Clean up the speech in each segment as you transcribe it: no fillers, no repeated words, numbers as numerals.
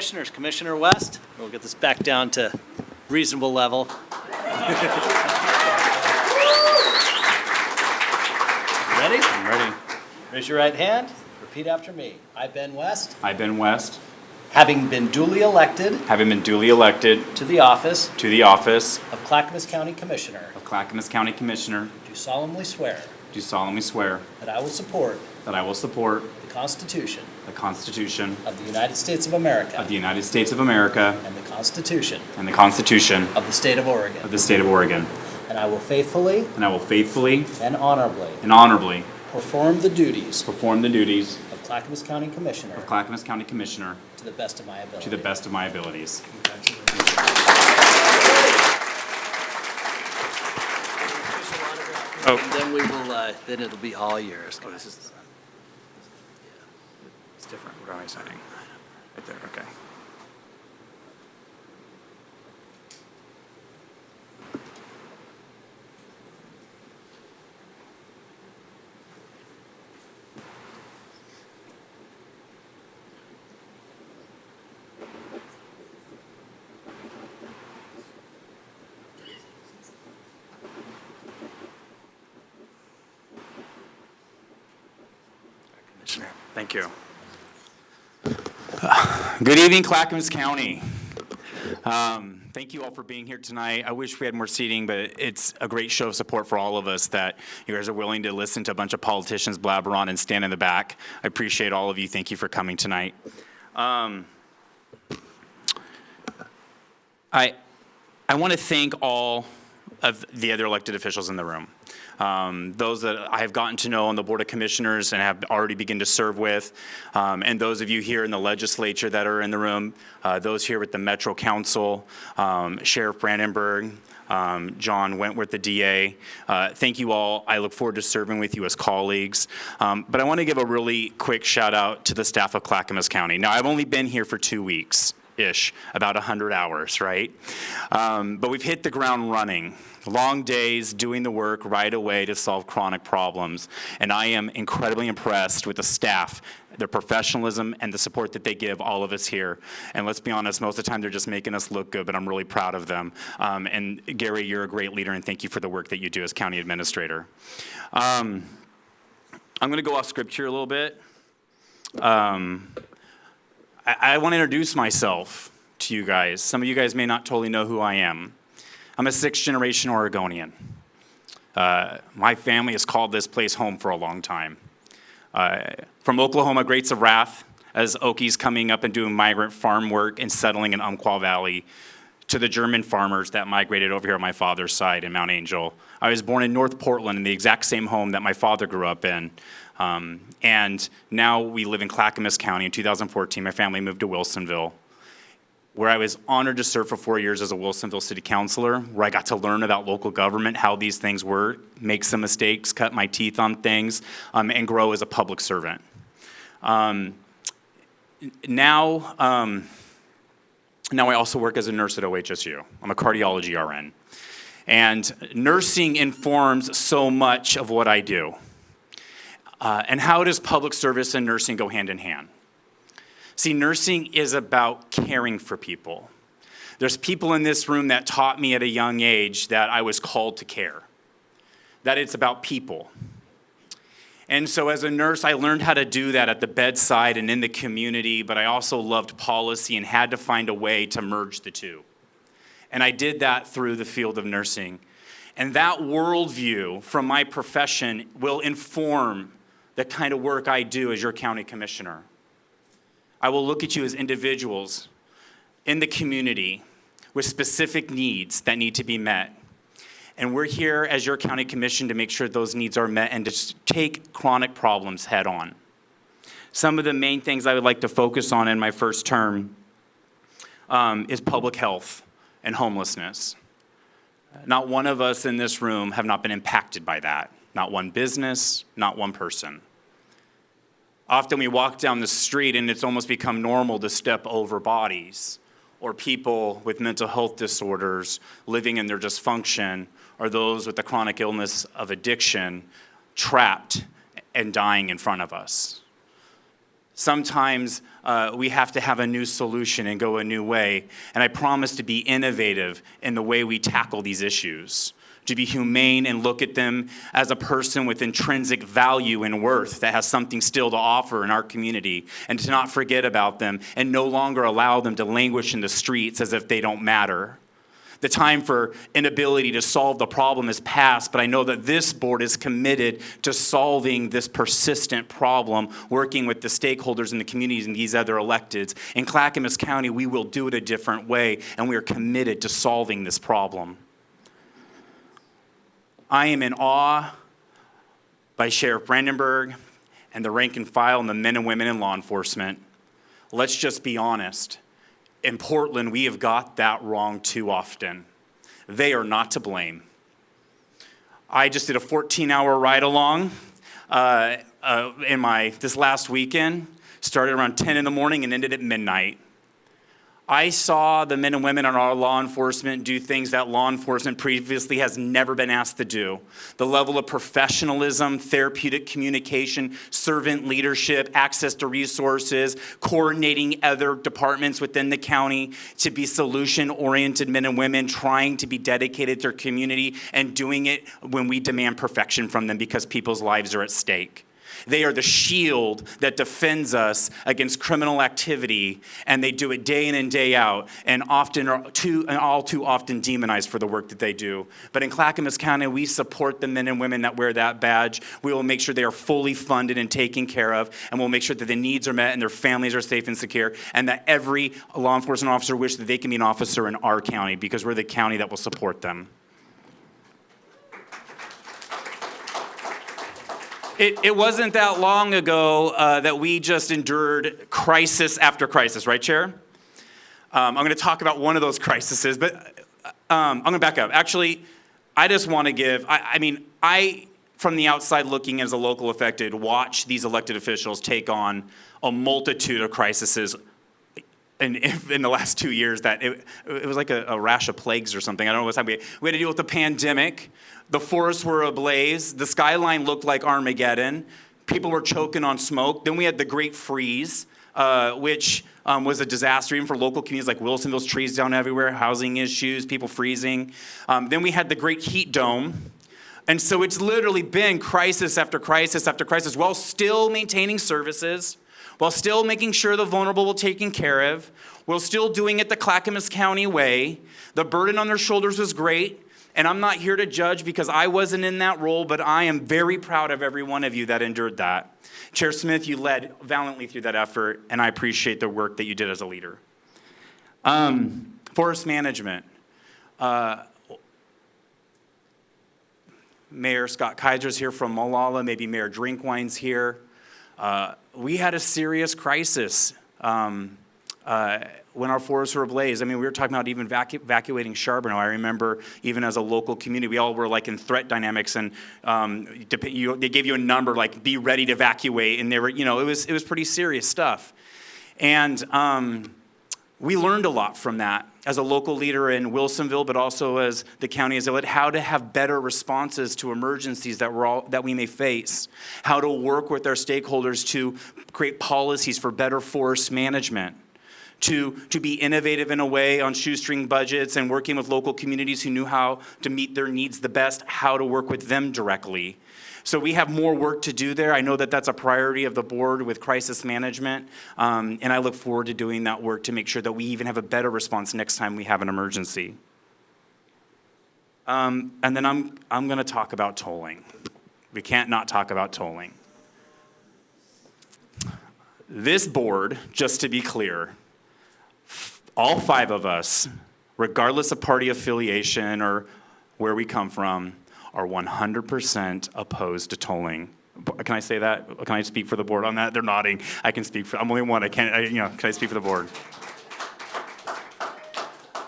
Commissioners, Commissioner West, we'll get this back down to reasonable level. Ready? I'm ready. Raise your right hand. Repeat after me. I, Ben West, I, Ben West, having been duly elected to the office the office of Clackamas County Commissioner, of Clackamas County Commissioner, do solemnly swear do solemnly swear that I will support that I will support the Constitution the Constitution of the United States of America of the United States of America and the Constitution and the Constitution of the State of Oregon, of the State of Oregon, and I will faithfully and I will faithfully and honorably and honorably perform the duties perform the duties of Clackamas County Commissioner of Clackamas County Commissioner to the best of my ability. to the best of my abilities. Oh. And then we will, then it'll be all yours. 'Cause this is- It's different. Where am I signing? Right there, okay. Commissioner. Thank you. Good evening, Clackamas County. Thank you all for being here tonight. I wish we had more seating, but it's a great show of support for all of us that you guys are willing to listen to a bunch of politicians blabber on and stand in the back. I appreciate all of you. Thank you for coming tonight. I want to thank all of the other elected officials in the room. Those that I have gotten to know on the Board of Commissioners and have already begun to serve with, and those of you here in the legislature that are in the room, those here with the Metro Council, Sheriff Brandenburg, John Wentworth, the DA. Thank you all. I look forward to serving with you as colleagues. But I want to give a really quick shout out to the staff of Clackamas County. Now, I've only been here for 2 weeks-ish, about 100 hours, right? But we've hit the ground running. Long days doing the work right away to solve chronic problems. And I am incredibly impressed with the staff, their professionalism, and the support that they give all of us here. And let's be honest, most of the time they're just making us look good, but I'm really proud of them. And Gary, you're a great leader, and thank you for the work that you do as county administrator. I'm going to go off script here a little bit. I want to introduce myself to you guys. Some of you guys may not totally know who I am. I'm a sixth-generation Oregonian. My family has called this place home for a long time. From Oklahoma Greats of Wrath, as Okies coming up and doing migrant farm work and settling in Umpqua Valley, to the German farmers that migrated over here on my father's side in Mount Angel. I was born in North Portland in the exact same home that my father grew up in. And now we live in Clackamas County. In 2014, my family moved to Wilsonville, where I was honored to serve for 4 years as a Wilsonville City Councilor, where I got to learn about local government, how these things work, make some mistakes, cut my teeth on things, and grow as a public servant. Now I also work as a nurse at OHSU. I'm a cardiology RN. And nursing informs so much of what I do. And how does public service and nursing go hand in hand? See, nursing is about caring for people. There's people in this room that taught me at a young age that I was called to care, that it's about people. And so as a nurse, I learned how to do that at the bedside and in the community, but I also loved policy and had to find a way to merge the two. And I did that through the field of nursing. And that worldview from my profession will inform the kind of work I do as your county commissioner. I will look at you as individuals in the community with specific needs that need to be met. And we're here as your county commission to make sure those needs are met and to take chronic problems head on. Some of the main things I would like to focus on in my first term is public health and homelessness. Not one of us in this room have not been impacted by that. Not one business, not one person. Often we walk down the street and it's almost become normal to step over bodies or people with mental health disorders living in their dysfunction or those with the chronic illness of addiction trapped and dying in front of us. Sometimes we have to have a new solution and go a new way. And I promise to be innovative in the way we tackle these issues, to be humane and look at them as a person with intrinsic value and worth that has something still to offer in our community, and to not forget about them and no longer allow them to languish in the streets as if they don't matter. The time for inability to solve the problem is past, but I know that this board is committed to solving this persistent problem, working with the stakeholders in the communities and these other electeds. In Clackamas County, we will do it a different way, and we are committed to solving this problem. I am in awe by Sheriff Brandenburg and the rank and file and the men and women in law enforcement. Let's just be honest. In Portland, we have got that wrong too often. They are not to blame. I just did a 14-hour ride-along this last weekend. Started around 10 in the morning and ended at midnight. I saw the men and women on our law enforcement do things that law enforcement previously has never been asked to do. The level of professionalism, therapeutic communication, servant leadership, access to resources, coordinating other departments within the county to be solution-oriented men and women trying to be dedicated to their community and doing it when we demand perfection from them because people's lives are at stake. They are the shield that defends us against criminal activity, and they do it day in and day out, and often are all too often demonized for the work that they do. But in Clackamas County, we support the men and women that wear that badge. We will make sure they are fully funded and taken care of, and we'll make sure that the needs are met and their families are safe and secure, and that every law enforcement officer wishes that they can be an officer in our county because we're the county that will support them. It wasn't that long ago that we just endured crisis after crisis, right, Chair? I'm going to talk about one of those crises, but I'm going to back up. Actually, I just want to give, I, from the outside looking as a local affected, watch these elected officials take on a multitude of crises in the last 2 years that it was like a rash of plagues or something. I don't know what's happening. We had to deal with the pandemic. The forests were ablaze. The skyline looked like Armageddon. People were choking on smoke. Then we had the Great Freeze, which was a disaster even for local communities like Wilsonville's, trees down everywhere, housing issues, people freezing. Then we had the Great Heat Dome. And so it's literally been crisis after crisis after crisis while still maintaining services, while still making sure the vulnerable were taken care of, while still doing it the Clackamas County way. The burden on their shoulders was great. And I'm not here to judge because I wasn't in that role, but I am very proud of every one of you that endured that. Chair Smith, you led valiantly through that effort, and I appreciate the work that you did as a leader. Forest management. Mayor Scott Kaiser's here from Molalla, maybe Mayor Drinkwine's here. We had a serious crisis when our forests were ablaze. We were talking about even evacuating Charbonneau. I remember even as a local community, we all were like in threat dynamics, and they gave you a number like be ready to evacuate, and they were, it was pretty serious stuff. And we learned a lot from that as a local leader in Wilsonville, but also as the county as a whole, how to have better responses to emergencies that we may face, how to work with our stakeholders to create policies for better forest management, to be innovative in a way on shoestring budgets and working with local communities who knew how to meet their needs the best, how to work with them directly. So we have more work to do there. I know that that's a priority of the board with crisis management, and I look forward to doing that work to make sure that we even have a better response next time we have an emergency. And then I'm going to talk about tolling. We can't not talk about tolling. This board, just to be clear, all 5 of us, regardless of party affiliation or where we come from, are 100% opposed to tolling. Can I say that? Can I speak for the board on that? They're nodding. I can speak for, I'm only one. Can I speak for the board?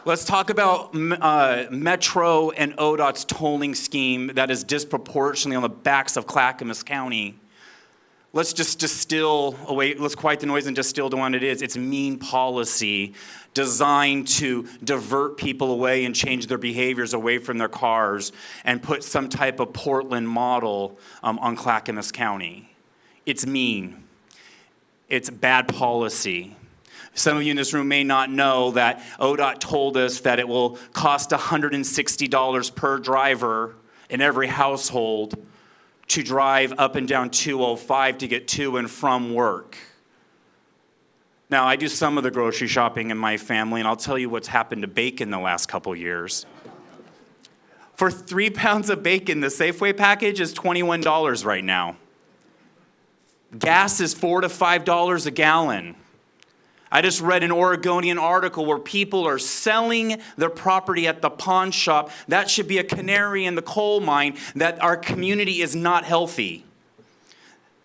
Let's talk about Metro and ODOT's tolling scheme that is disproportionately on the backs of Clackamas County. Let's just distill away, let's quiet the noise and distill to what it is. It's mean policy designed to divert people away and change their behaviors away from their cars and put some type of Portland model on Clackamas County. It's mean. It's bad policy. Some of you in this room may not know that ODOT told us that it will cost $160 per driver in every household to drive up and down 205 to get to and from work. Now, I do some of the grocery shopping in my family, and I'll tell you what's happened to bacon the last couple years. For 3 pounds of bacon, the Safeway package is $21 right now. Gas is $4 to $5 a gallon. I just read an Oregonian article where people are selling their property at the pawn shop. That should be a canary in the coal mine that our community is not healthy.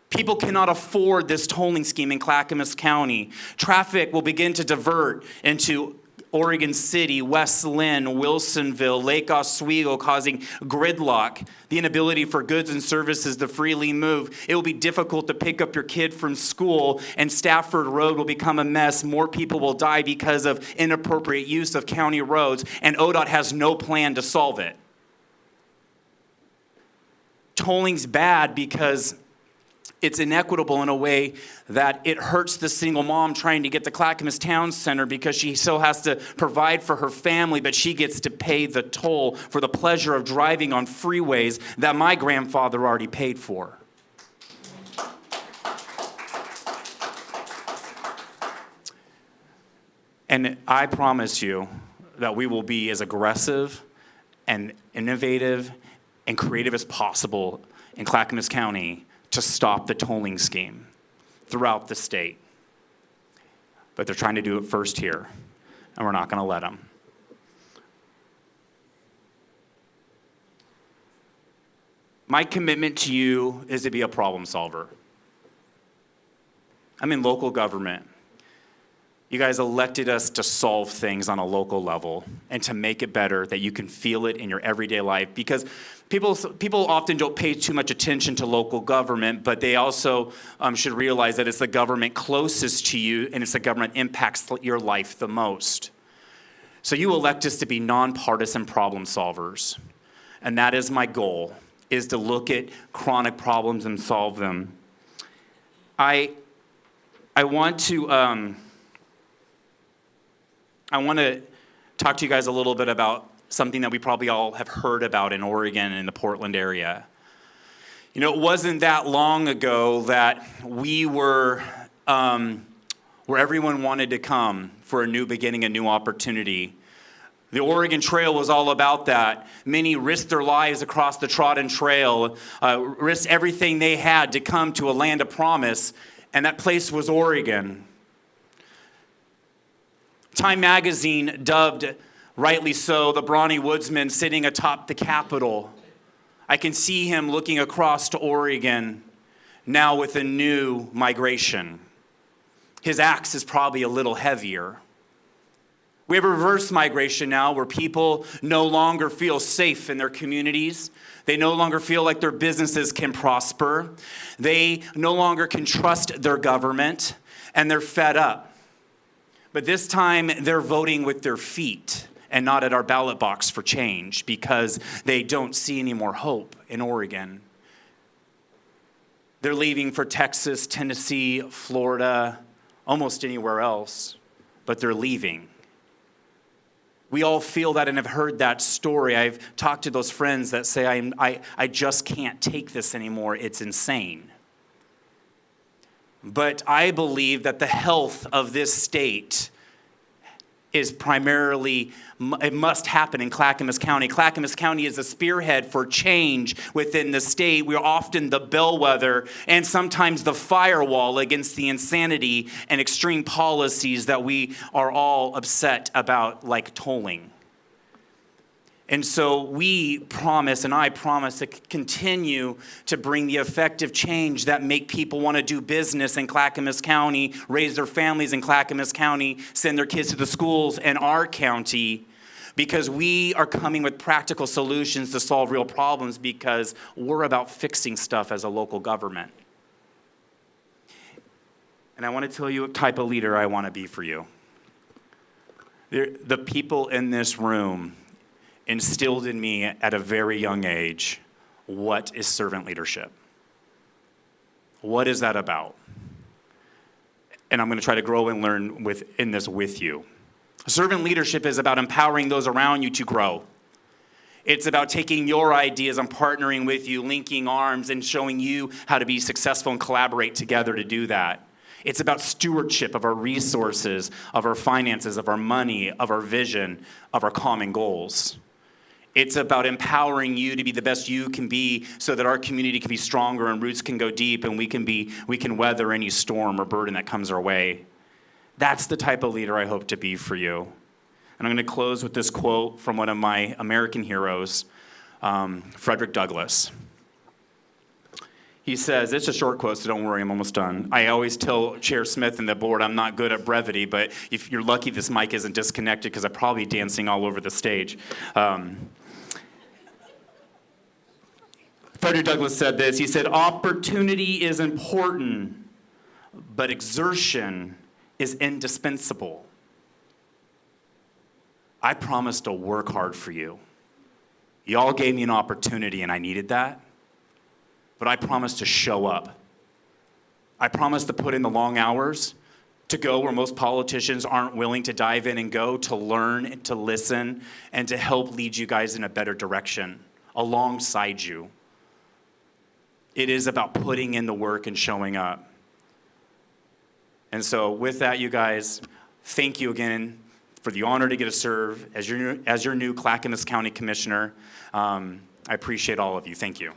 People cannot afford this tolling scheme in Clackamas County. Traffic will begin to divert into Oregon City, West Lynn, Wilsonville, Lake Oswego, causing gridlock, the inability for goods and services to freely move. It will be difficult to pick up your kid from school, and Stafford Road will become a mess. More people will die because of inappropriate use of county roads, and ODOT has no plan to solve it. Tolling's bad because it's inequitable in a way that it hurts the single mom trying to get to Clackamas Town Center because she still has to provide for her family, but she gets to pay the toll for the pleasure of driving on freeways that my grandfather already paid for. And I promise you that we will be as aggressive and innovative and creative as possible in Clackamas County to stop the tolling scheme throughout the state. But they're trying to do it first here, and we're not going to let them. My commitment to you is to be a problem solver. I'm in local government. You guys elected us to solve things on a local level and to make it better, that you can feel it in your everyday life. Because people often don't pay too much attention to local government, but they also should realize that it's the government closest to you, and it's the government impacts your life the most. So you elect us to be nonpartisan problem solvers. And that is my goal, is to look at chronic problems and solve them. I want to talk to you guys a little bit about something that we probably all have heard about in Oregon and in the Portland area. You know, it wasn't that long ago that we were where everyone wanted to come for a new beginning, a new opportunity. The Oregon Trail was all about that. Many risked their lives across the trodden trail, risked everything they had to come to a land of promise, and that place was Oregon. Time magazine dubbed, rightly so, the brawny woodsman sitting atop the Capitol. I can see him looking across to Oregon now with a new migration. His axe is probably a little heavier. We have a reverse migration now where people no longer feel safe in their communities. They no longer feel like their businesses can prosper. They no longer can trust their government, and they're fed up. But this time, they're voting with their feet and not at our ballot box for change because they don't see any more hope in Oregon. They're leaving for Texas, Tennessee, Florida, almost anywhere else, but they're leaving. We all feel that and have heard that story. I've talked to those friends that say, I just can't take this anymore. It's insane. But I believe that the health of this state is primarily, it must happen in Clackamas County. Clackamas County is a spearhead for change within the state. We're often the bellwether and sometimes the firewall against the insanity and extreme policies that we are all upset about, like tolling. And so we promise, and I promise, to continue to bring the effective change that make people want to do business in Clackamas County, raise their families in Clackamas County, send their kids to the schools in our county, because we are coming with practical solutions to solve real problems because we're about fixing stuff as a local government. And I want to tell you what type of leader I want to be for you. The people in this room instilled in me at a very young age, what is servant leadership? What is that about? and I'm going to try to grow and learn in this with you. Servant leadership is about empowering those around you to grow. It's about taking your ideas and partnering with you, linking arms, and showing you how to be successful and collaborate together to do that. It's about stewardship of our resources, of our finances, of our money, of our vision, of our common goals. It's about empowering you to be the best you can be so that our community can be stronger and roots can go deep and we can weather any storm or burden that comes our way. That's the type of leader I hope to be for you. And I'm going to close with this quote from one of my American heroes, Frederick Douglass. He says, it's a short quote, so don't worry, I'm almost done. I always tell Chair Smith and the board I'm not good at brevity, but if you're lucky this mic isn't disconnected because I'm probably dancing all over the stage. Frederick Douglass said this. He said, opportunity is important, but exertion is indispensable. I promised to work hard for you. Y'all gave me an opportunity and I needed that. But I promised to show up. I promised to put in the long hours, to go where most politicians aren't willing to dive in and go, to learn, and to listen, and to help lead you guys in a better direction alongside you. It is about putting in the work and showing up. And so with that, you guys, thank you again for the honor to get to serve as your new Clackamas County Commissioner. I appreciate all of you. Thank you.